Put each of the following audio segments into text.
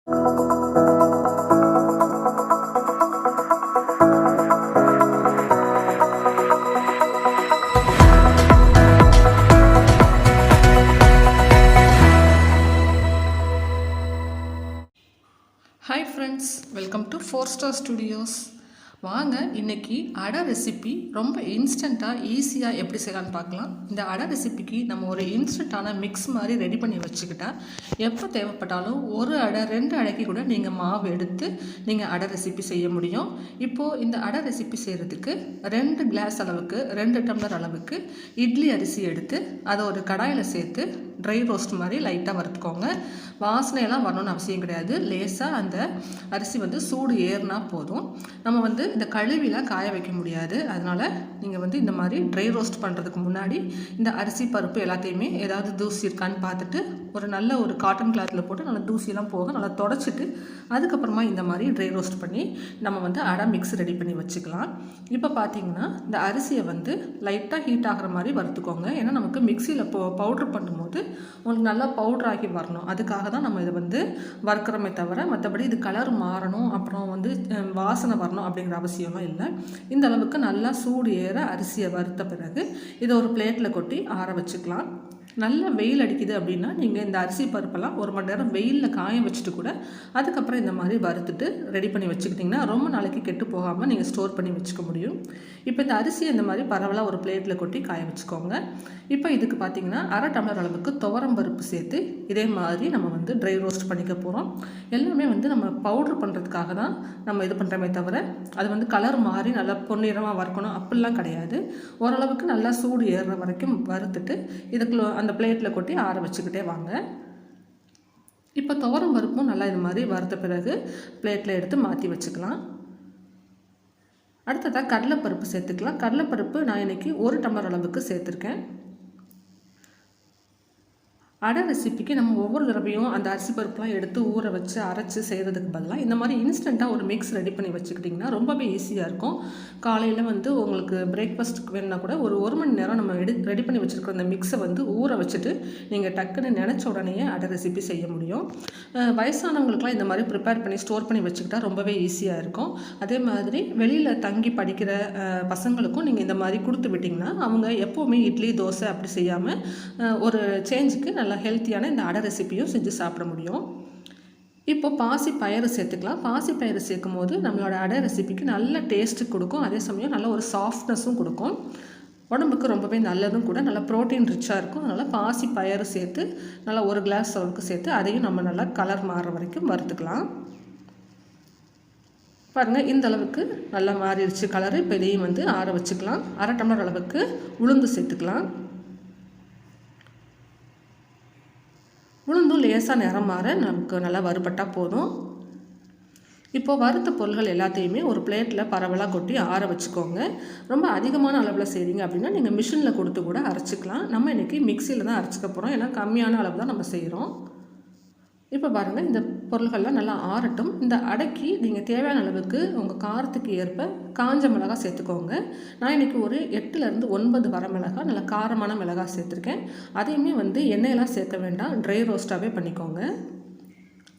Hi friends, welcome to 4 Star Studios. வாங்க இன்றைக்கி அடை ரெசிபி ரொம்ப இன்ஸ்டண்ட்டாக ஈஸியாக எப்படி செய்யலான்னு பார்க்கலாம். இந்த அடை ரெசிபிக்கு நம்ம ஒரு இன்ஸ்டண்ட்டான மிக்ஸ் மாதிரி ரெடி பண்ணி வச்சுக்கிட்டா எப்போ தேவைப்பட்டாலும் ஒரு அடை 2 அடைக்கு கூட நீங்கள் மாவு எடுத்து நீங்கள் அடை ரெசிபி செய்ய முடியும். இப்போது இந்த அடை ரெசிபி செய்கிறதுக்கு 2 கிளாஸ் அளவுக்கு 2 டம்ளர் அளவுக்கு இட்லி அரிசி எடுத்து அதை ஒரு கடாயில் சேர்த்து ட்ரை ரோஸ்ட் மாதிரி லைட்டாக வறுத்துக்கோங்க. வாசனையெல்லாம் வரணும்னு அவசியம் கிடையாது. லேசாக அந்த அரிசி சூடு ஏறினா போதும். நம்ம இந்த கழுவிலாம் காய வைக்க முடியாது. அதனால் நீங்கள் இந்த மாதிரி ட்ரை ரோஸ்ட் பண்ணுறதுக்கு முன்னாடி இந்த அரிசி பருப்பு எல்லாத்தையுமே ஏதாவது தூசி இருக்கான்னு பார்த்துட்டு ஒரு நல்ல ஒரு காட்டன் கிளாத்தில் போட்டு நல்லா தூசியெல்லாம் போக நல்லா தொடச்சிட்டு அதுக்கப்புறமா இந்த மாதிரி ட்ரை ரோஸ்ட் பண்ணி நம்ம அடை மிக்ஸ் ரெடி பண்ணி வச்சுக்கலாம். இப்போ பார்த்தீங்கன்னா இந்த அரிசியை லைட்டாக ஹீட் ஆகிற மாதிரி வறுத்துக்கோங்க. ஏன்னா நமக்கு மிக்சியில் பவுட்ரு பண்ணும்போது உங்களுக்கு நல்லா பவுட்ரு ஆகி வரணும். அதுக்காக தான் நம்ம இதை வறுக்கிறோமே தவிர மற்றபடி இது கலர் மாறணும் அப்புறம் வாசனை வரணும் அப்படிங்கிற அவசியம்லாம் இல்லை. இந்த அளவுக்கு நல்லா சூடு ஏற அரிசியை வறுத்த பிறகு இதை ஒரு பிளேட்டில் கொட்டி ஆற வச்சுக்கலாம். நல்லா வெயில் அடிக்குது அப்படின்னா நீங்கள் இந்த அரிசி பருப்பெல்லாம் 1 மணி நேரம் வெயிலில் காய வச்சுட்டு கூட அதுக்கப்புறம் இந்த மாதிரி வறுத்துட்டு ரெடி பண்ணி வச்சுக்கிட்டிங்கன்னா ரொம்ப நாளைக்கு கெட்டு போகாமல் நீங்கள் ஸ்டோர் பண்ணி வச்சுக்க முடியும். இப்போ இந்த அரிசியை இந்த மாதிரி பரவலாக ஒரு பிளேட்டில் கொட்டி காய வச்சுக்கோங்க. இப்போ இதுக்கு பார்த்திங்கன்னா 1/2 டம்ளர் அளவுக்கு துவரம் பருப்பு சேர்த்து இதே மாதிரி நம்ம ட்ரை ரோஸ்ட் பண்ணிக்க போகிறோம். எல்லாமே நம்ம பவுட்ரு பண்ணுறதுக்காக தான் நம்ம இது பண்ணுறோமே தவிர அது கலர் மாறி நல்லா பொன்னிறமாக வறுக்கணும் அப்படிலாம் கிடையாது. ஓரளவுக்கு நல்லா சூடு ஏறுற வரைக்கும் வறுத்துட்டு இதுக்குள்ள அந்த பிளேட்டில் கொட்டி ஆற வச்சுக்கிட்டே வாங்க. இப்போ துவரம் பருப்பும் நல்லா இது மாதிரி வறுத்த பிறகு பிளேட்டில் எடுத்து மாற்றி வச்சுக்கலாம். அடுத்ததாக கடலைப்பருப்பு சேர்த்துக்கலாம். கடலைப்பருப்பு நான் இன்றைக்கி 1 டம்ளர் அளவுக்கு சேர்த்துருக்கேன். அடை ரெசிபிக்கு நம்ம ஒவ்வொரு தடவையும் அந்த அரிசி பருப்புலாம் எடுத்து ஊற வச்சு அரைச்சி செய்கிறதுக்கு பதிலாக இந்த மாதிரி இன்ஸ்டண்ட்டாக ஒரு மிக்ஸ் ரெடி பண்ணி வச்சுக்கிட்டிங்கன்னா ரொம்பவே ஈஸியாக இருக்கும். காலையில் உங்களுக்கு பிரேக்ஃபாஸ்ட்டுக்கு வேணுன்னா கூட ஒரு 1 மணி நேரம் நம்ம ரெடி பண்ணி வச்சுருக்கிற அந்த மிக்ஸை ஊற வச்சுட்டு நீங்கள் டக்குன்னு நினச்ச உடனே அடை ரெசிபி செய்ய முடியும். வயசானவங்களுக்குலாம் இந்த மாதிரி ப்ரிப்பேர் பண்ணி ஸ்டோர் பண்ணி வச்சுக்கிட்டா ரொம்பவே ஈஸியாக இருக்கும். அதே மாதிரி வெளியில் தங்கி படிக்கிற பசங்களுக்கும் நீங்கள் இந்த மாதிரி கொடுத்து விட்டிங்கன்னா அவங்க எப்போவுமே இட்லி தோசை அப்படி செய்யாமல் ஒரு சேஞ்சுக்கு நல்லா ஹெல்த்தியான இந்த அடை ரெசிபியும் செஞ்சு சாப்பிட முடியும். இப்போ பாசி பயிறு சேர்த்துக்கலாம். பாசி பயிறு சேர்க்கும் போது நம்மளோட அடை ரெசிபிக்கு நல்ல டேஸ்ட்டு கொடுக்கும். அதே சமயம் நல்ல ஒரு சாஃப்ட்னஸும் கொடுக்கும். உடம்புக்கு ரொம்பவே நல்லதும் கூட. நல்லா ப்ரோட்டீன் ரிச்சாக இருக்கும். அதனால் பாசி பயிறு சேர்த்து நல்லா 1 கிளாஸ் அளவுக்கு சேர்த்து அதையும் நம்ம நல்லா கலர் மாறுற வரைக்கும் வறுத்துக்கலாம். பாருங்கள், இந்த அளவுக்கு நல்லா மாறிடுச்சு கலரு. இப்போ இதையும் ஆற வச்சுக்கலாம். 1/2 டம்ளர் அளவுக்கு உளுந்து சேர்த்துக்கலாம். உளுந்தும் லேசாக நிறம் மாற நமக்கு நல்லா வறுபட்டால் போதும். இப்போது வறுத்த பொருள்கள் எல்லாத்தையுமே ஒரு பிளேட்டில் பரவலாக கொட்டி ஆற வச்சுக்கோங்க. ரொம்ப அதிகமான அளவில் செய்கிறீங்க அப்படின்னா நீங்கள் மிஷினில் கொடுத்து கூட அரைச்சிக்கலாம். நம்ம இன்றைக்கி மிக்சியில் தான் அரைச்சிக்க போகிறோம். ஏன்னா கம்மியான அளவு தான் நம்ம செய்கிறோம். இப்போ பாருங்கள், இந்த பொருள்கள்லாம் நல்லா ஆறட்டும். இந்த அடைக்கு நீங்கள் தேவையான அளவுக்கு உங்கள் காரத்துக்கு ஏற்ப காஞ்ச மிளகாய் சேர்த்துக்கோங்க. நான் இன்றைக்கி ஒரு 8லேருந்து 9 வரமிளகாய் நல்லா காரமான மிளகாய் சேர்த்துருக்கேன். அதையுமே எண்ணெயெல்லாம் சேர்க்க வேண்டாம், ட்ரை ரோஸ்ட்டாகவே பண்ணிக்கோங்க.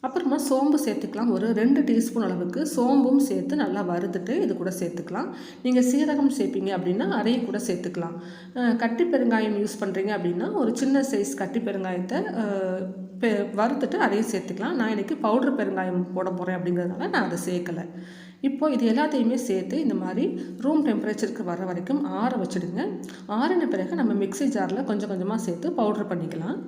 அப்புறமா சோம்பு சேர்த்துக்கலாம். ஒரு 2 டீஸ்பூன் அளவுக்கு சோம்பும் சேர்த்து நல்லா வறுத்துட்டு இது கூட சேர்த்துக்கலாம். நீங்கள் சீரகம் சேர்ப்பீங்க அப்படின்னா அதையும் கூட சேர்த்துக்கலாம். கட்டி பெருங்காயம் யூஸ் பண்ணுறீங்க அப்படின்னா ஒரு சின்ன சைஸ் கட்டி பெருங்காயத்தை வறுத்துட்டு அதையும் சேர்த்துக்கலாம். நான் இன்றைக்கி பவுட்ரு பெருங்காயம் போட போகிறேன் அப்படிங்கிறதுனால நான் அதை சேர்க்கலை. இப்போது இது எல்லாத்தையுமே சேர்த்து இந்த மாதிரி ரூம் டெம்பரேச்சருக்கு வர வரைக்கும் ஆற வச்சுடுங்க. ஆறின பிறகு நம்ம மிக்ஸி ஜாரில் கொஞ்சம் கொஞ்சமாக சேர்த்து பவுட்ரு பண்ணிக்கலாம்.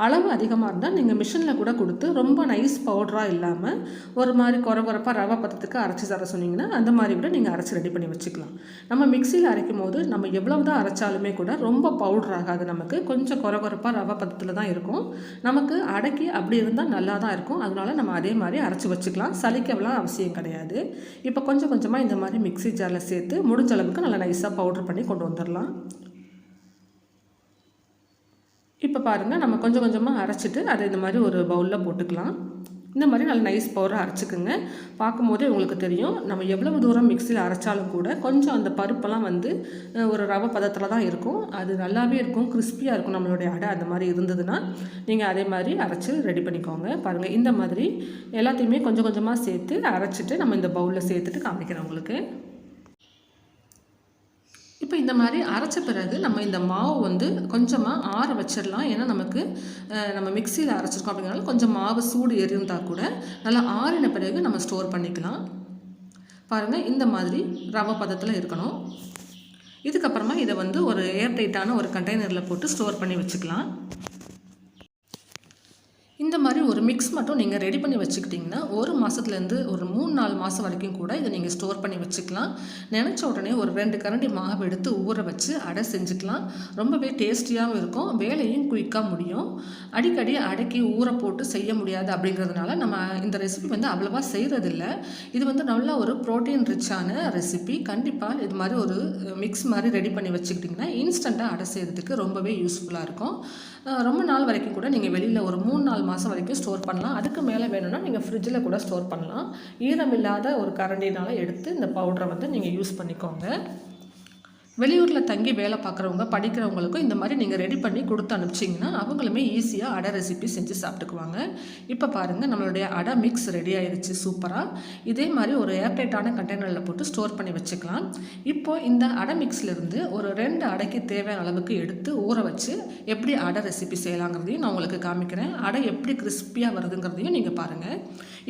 அளவு அதிகமாக இருந்தால் நீங்கள் மிஷினில் கூட கொடுத்து ரொம்ப நைஸ் பவுடராக இல்லாமல் ஒரு மாதிரி குறப்பாக ரவை பதத்துக்கு அரைச்சி தர சொன்னீங்கன்னா அந்த மாதிரி கூட நீங்கள் அரைச்சி ரெடி பண்ணி வச்சுக்கலாம். நம்ம மிக்சியில் அரைக்கும் போது நம்ம எவ்வளவு தான் அரைச்சாலுமே கூட ரொம்ப பவுடர் ஆகாது. நமக்கு கொஞ்சம் குறப்பாக ரவை பதத்தில் தான் இருக்கும். நமக்கு அடக்கி அப்படி இருந்தால் நல்லா தான் இருக்கும். அதனால நம்ம அதே மாதிரி அரைச்சி வச்சுக்கலாம். சலிக்கலாம் அவசியம் கிடையாது. இப்போ கொஞ்சம் கொஞ்சமாக இந்த மாதிரி மிக்ஸி ஜாரில் சேர்த்து முடிஞ்ச அளவுக்கு நல்லா நைஸாக பவுட்ரு பண்ணி கொண்டு வந்துடலாம். இப்போ பாருங்கள், நம்ம கொஞ்சம் கொஞ்சமாக அரைச்சிட்டு அதை இந்த மாதிரி ஒரு பவுலில் போட்டுக்கலாம். இந்த மாதிரி நல்ல நைஸ் பவுடராக அரைச்சிக்குங்க. பார்க்கும்போதே உங்களுக்கு தெரியும் நம்ம எவ்வளவு தூரம் மிக்சியில் அரைச்சாலும் கூட கொஞ்சம் அந்த பருப்பெல்லாம் வந்து ஒரு ரவை பதத்தில் தான் இருக்கும். அது நல்லாவே இருக்கும், கிறிஸ்பியாக இருக்கும் நம்மளுடைய அடை. அந்த மாதிரி இருந்ததுன்னா நீங்கள் அதே மாதிரி அரைச்சி ரெடி பண்ணிக்கோங்க. பாருங்கள், இந்த மாதிரி எல்லாத்தையுமே கொஞ்சம் கொஞ்சமாக சேர்த்து அரைச்சிட்டு நம்ம இந்த பவுலில் சேர்த்துட்டு காமிக்கிறேன் உங்களுக்கு. இப்போ இந்த மாதிரி அரைச்ச பிறகு நம்ம இந்த மாவு வந்து கொஞ்சமாக ஆற வச்சிடலாம். ஏன்னா நமக்கு நம்ம மிக்சியில் அரைச்சிருக்கோம் அப்படிங்கிறனால கொஞ்சம் மாவு சூடு எரிந்தால் கூட நல்லா ஆறின பிறகு நம்ம ஸ்டோர் பண்ணிக்கலாம். பாருங்கள், இந்த மாதிரி ரவை பதத்தில் இருக்கணும். இதுக்கப்புறமா இதை வந்து ஒரு ஏர்டைட்டான ஒரு கண்டெய்னரில் போட்டு ஸ்டோர் பண்ணி வச்சுக்கலாம். இந்த மாதிரி ஒரு மிக்ஸ் மட்டும் நீங்கள் ரெடி பண்ணி வச்சுக்கிட்டிங்கன்னா ஒரு மாதத்துலேருந்து ஒரு 3-4 மாதம் வரைக்கும் கூட இதை நீங்கள் ஸ்டோர் பண்ணி வச்சுக்கலாம். நினச்ச உடனே ஒரு 2 கரண்டி மாவு எடுத்து ஊற வச்சு அடை செஞ்சுக்கலாம். ரொம்பவே டேஸ்டியாகவும் இருக்கும், வேலையும் குயிக்காக முடியும். அடிக்கடி அடைக்கி ஊற போட்டு செய்ய முடியாது அப்படிங்கிறதுனால நம்ம இந்த ரெசிபி வந்து அவ்வளோவா செய்கிறதில்ல. இது வந்து நல்ல ஒரு ப்ரோட்டீன் ரிச்சான ரெசிபி. கண்டிப்பாக இது மாதிரி ஒரு மிக்ஸ் மாதிரி ரெடி பண்ணி வச்சுக்கிட்டிங்கன்னா இன்ஸ்டண்ட்டாக அடை செய்கிறதுக்கு ரொம்பவே யூஸ்ஃபுல்லாக இருக்கும். ரொம்ப நாள் வரைக்கும் கூட நீங்கள் வெளியில் ஒரு 3-4 மாதம் வரைக்கும் ஸ்டோர் பண்ணலாம். அதுக்கு மேலே வேணும்னா நீங்கள் ஃப்ரிட்ஜில் கூட ஸ்டோர் பண்ணலாம். ஈரமில்லாத ஒரு கரண்டினால் எடுத்து இந்த பவுடரை வந்து நீங்கள் யூஸ் பண்ணிக்கோங்க. வெளியூரில் தங்கி வேலை பார்க்குறவங்க, படிக்கிறவங்களுக்கும் இந்த மாதிரி நீங்கள் ரெடி பண்ணி கொடுத்து அனுப்பிச்சிங்கன்னா அவங்களுமே ஈஸியாக அடை ரெசிபி செஞ்சு சாப்பிட்டுக்குவாங்க. இப்போ பாருங்கள், நம்மளுடைய அடை மிக்ஸ் ரெடி ஆயிடுச்சு சூப்பராக. இதே மாதிரி ஒரு ஏர்டைட்டான கண்டெய்னரில் போட்டு ஸ்டோர் பண்ணி வச்சுக்கலாம். இப்போது இந்த அடை மிக்ஸ்லேருந்து ஒரு 2 அடைக்கு தேவையான அளவுக்கு எடுத்து ஊற வச்சு எப்படி அடை ரெசிபி செய்யலாங்கிறதையும் நான் உங்களுக்கு காமிக்கிறேன். அடை எப்படி கிறிஸ்பியாக வருதுங்கிறதையும் நீங்கள் பாருங்கள்.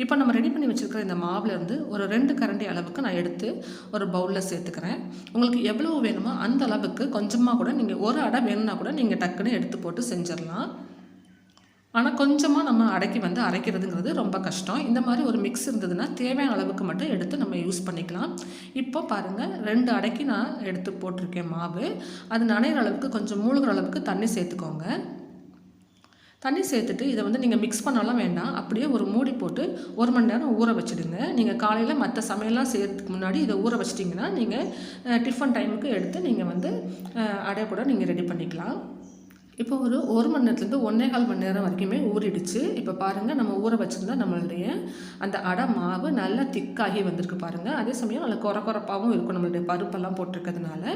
இப்போ நம்ம ரெடி பண்ணி வச்சுருக்கிற இந்த மாவுலேருந்து ஒரு 2 கரண்டி அளவுக்கு நான் எடுத்து ஒரு பவுலில் சேர்த்துக்கிறேன். உங்களுக்கு எவ்வளோ வேணுமோ அந்த அளவுக்கு கொஞ்சமாக கூட நீங்கள் ஒரு அடை வேணும்னா கூட நீங்கள் டக்குன்னு எடுத்து போட்டு செஞ்சிடலாம். ஆனால் கொஞ்சமாக நம்ம அடைக்கி வந்து அரைக்கிறதுங்கிறது ரொம்ப கஷ்டம். இந்த மாதிரி ஒரு மிக்ஸ் இருந்ததுன்னா தேவையான அளவுக்கு மட்டும் எடுத்து நம்ம யூஸ் பண்ணிக்கலாம். இப்போ பாருங்கள், 2 அடைக்கி நான் எடுத்து போட்டிருக்கேன் மாவு. அது நனைகிற அளவுக்கு கொஞ்சம் மூழ்கிற அளவுக்கு தண்ணி சேர்த்துக்கோங்க. தண்ணி சேர்த்துட்டு இதை வந்து நீங்கள் மிக்ஸ் பண்ணலாம் வேண்டாம், அப்படியே ஒரு மூடி போட்டு 1 மணி நேரம் ஊற வச்சுடுங்க. நீங்கள் காலையில் மற்ற சமையல்லாம் செய்கிறதுக்கு முன்னாடி இதை ஊற வச்சிட்டிங்கன்னா நீங்கள் டிஃபன் டைமுக்கு எடுத்து நீங்கள் வந்து அடை கூட நீங்கள் ரெடி பண்ணிக்கலாம். இப்போ ஒரு 1 மணி நேரத்துலேருந்து 1.25 மணி நேரம் வரைக்குமே ஊறிடுச்சு. இப்போ பாருங்கள், நம்ம ஊற வச்சுருந்தா நம்மளுடைய அந்த அடை மாவு நல்லா திக்காகி வந்திருக்கு பாருங்கள். அதே சமயம் நல்லா கொரப்பாகவும் இருக்கும் நம்மளுடைய பருப்பெல்லாம் போட்டிருக்கிறதுனால.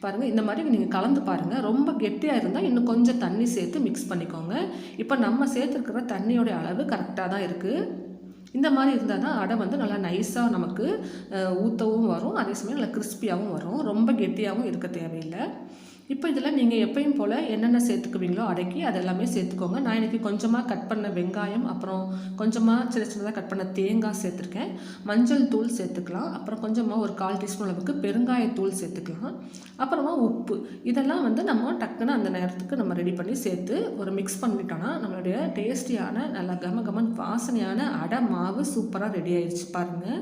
பாருங்கள், இந்த மாதிரி நீங்கள் கலந்து பாருங்கள். ரொம்ப கெட்டியாக இருந்தால் இன்னும் கொஞ்சம் தண்ணி சேர்த்து மிக்ஸ் பண்ணிக்கோங்க. இப்போ நம்ம சேர்த்துருக்கிற தண்ணியோடைய அளவு கரெக்டாக தான் இருக்குது. இந்த மாதிரி இருந்தால் தான் அடை வந்து நல்லா நைஸாக நமக்கு ஊற்றவும் வரும், அதே சமயம் நல்லா கிறிஸ்பியாகவும் வரும். ரொம்ப கெட்டியாகவும் இருக்க தேவையில்லை. இப்போ இதில் நீங்கள் எப்பயும் போல் என்னென்ன சேர்த்துக்குவீங்களோ அடைக்கி அதெல்லாமே சேர்த்துக்கோங்க. நான் இன்றைக்கி கொஞ்சமாக கட் பண்ண வெங்காயம், அப்புறம் கொஞ்சமாக சின்னதாக கட் பண்ண தேங்காய் சேர்த்துருக்கேன். மஞ்சள் தூள் சேர்த்துக்கலாம். அப்புறம் கொஞ்சமாக ஒரு 1/4 டீஸ்பூன் அளவுக்கு பெருங்காயத்தூள் சேர்த்துக்கலாம். அப்புறமா உப்பு. இதெல்லாம் வந்து நம்ம டக்குன்னு அந்த நேரத்துக்கு நம்ம ரெடி பண்ணி சேர்த்து ஒரு மிக்ஸ் பண்ணிட்டோன்னா நம்மளுடைய டேஸ்டியான நல்லா கமகமன் வாசனையான அடை மாவு சூப்பராக ரெடி ஆயிடுச்சு பாருங்கள்.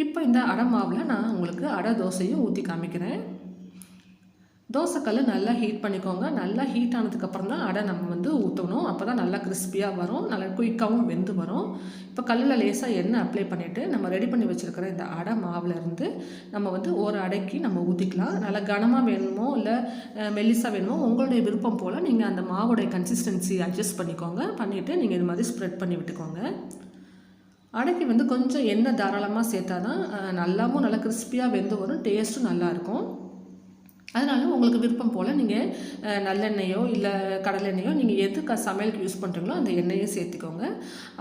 இப்போ இந்த அடை மாவில் நான் உங்களுக்கு அடை தோசையும் ஊற்றி காமிக்கிறேன். தோசைக்கல் நல்லா ஹீட் பண்ணிக்கோங்க. நல்லா ஹீட் ஆனதுக்கப்புறம் தான் அடை நம்ம வந்து ஊற்றணும். அப்போ தான் நல்லா கிறிஸ்பியாக வரும், நல்லா குயிக்காகவும் வெந்து வரும். இப்போ கல்லில் லேசாக எண்ணெய் அப்ளை பண்ணிவிட்டு நம்ம ரெடி பண்ணி வச்சுருக்கிற இந்த அடை மாவுலேருந்து நம்ம வந்து ஒரு அடைக்கு நம்ம ஊற்றிக்கலாம். நல்லா கனமாக வேணுமோ இல்லை மெல்லிசாக வேணுமோ உங்களுடைய விருப்பம் போல் நீங்கள் அந்த மாவோடைய கன்சிஸ்டன்சி அட்ஜஸ்ட் பண்ணிக்கோங்க. பண்ணிவிட்டு நீங்கள் இது மாதிரி ஸ்ப்ரெட் பண்ணி விட்டுக்கோங்க. அடைக்கு வந்து கொஞ்சம் எண்ணெய் தாராளமாக சேர்த்தா தான் நல்லாவும் நல்லா கிறிஸ்பியாக வெந்து வரும், டேஸ்ட்டும் நல்லாயிருக்கும். அதனால உங்களுக்கு விருப்பம் போல் நீங்கள் நல்லெண்ணெயோ இல்லை கடலெண்ணெயோ நீங்கள் எது சமையலுக்கு யூஸ் பண்ணுறீங்களோ அந்த எண்ணெயை சேர்த்துக்கோங்க.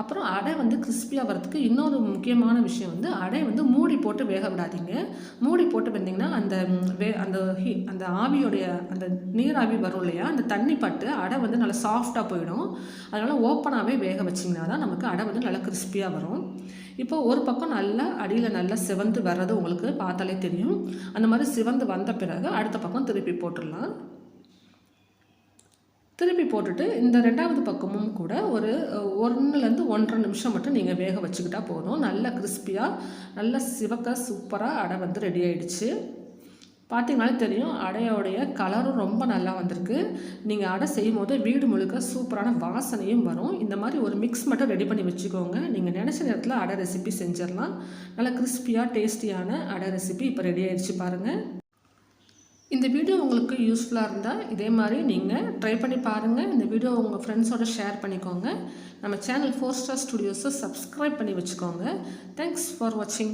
அப்புறம் அடை வந்து கிறிஸ்பியாக வரதுக்கு இன்னொரு முக்கியமான விஷயம் வந்து அடை வந்து மூடி போட்டு வேக விடாதீங்க. மூடி போட்டு வந்தீங்கன்னா அந்த ஆவியோடைய அந்த நீராவி வரும் இல்லையா, அந்த தண்ணி பட்டு அடை வந்து நல்லா சாஃப்டாக போயிடும். அதனால் ஓப்பனாகவே வேக வச்சிங்கன்னா தான் நமக்கு அடை வந்து நல்லா கிறிஸ்பியாக வரும். இப்போ ஒரு பக்கம் நல்லா அடியில் நல்லா சிவந்து வர்றது உங்களுக்கு பார்த்தாலே தெரியும். அந்த மாதிரி சிவந்து வந்த பிறகு அடுத்த பக்கம் திருப்பி போட்டுடலாம். திருப்பி போட்டுட்டு இந்த 2வது பக்கமும் கூட ஒரு 1லேருந்து 1.5 நிமிஷம் மட்டும் நீங்கள் வேக வச்சுக்கிட்டா போதும். நல்லா கிறிஸ்பியாக நல்லா சிவக்க சூப்பராக அடை வந்து ரெடி ஆகிடுச்சு. பார்த்தீங்கனாலே தெரியும், அடையோடைய கலரும் ரொம்ப நல்லா வந்திருக்கு. நீங்கள் அடை செய்யும் போது வீடு முழுக்க சூப்பரான வாசனையும் வரும். இந்த மாதிரி ஒரு மிக்ஸ் மட்டும் ரெடி பண்ணி வச்சுக்கோங்க. நீங்கள் நினச்ச நேரத்தில் அடை ரெசிபி செஞ்சிடலாம். நல்லா கிறிஸ்பியாக டேஸ்டியான அடை ரெசிபி இப்போ ரெடி ஆயிடுச்சு பாருங்கள். இந்த வீடியோ உங்களுக்கு யூஸ்ஃபுல்லாக இருந்தால் இதே மாதிரி நீங்கள் ட்ரை பண்ணி பாருங்கள். இந்த வீடியோ உங்கள் ஃப்ரெண்ட்ஸோட ஷேர் பண்ணிக்கோங்க. நம்ம சேனல் 4 Star Studios சப்ஸ்கிரைப் பண்ணி வச்சுக்கோங்க. தேங்க்ஸ் ஃபார் வாட்சிங்.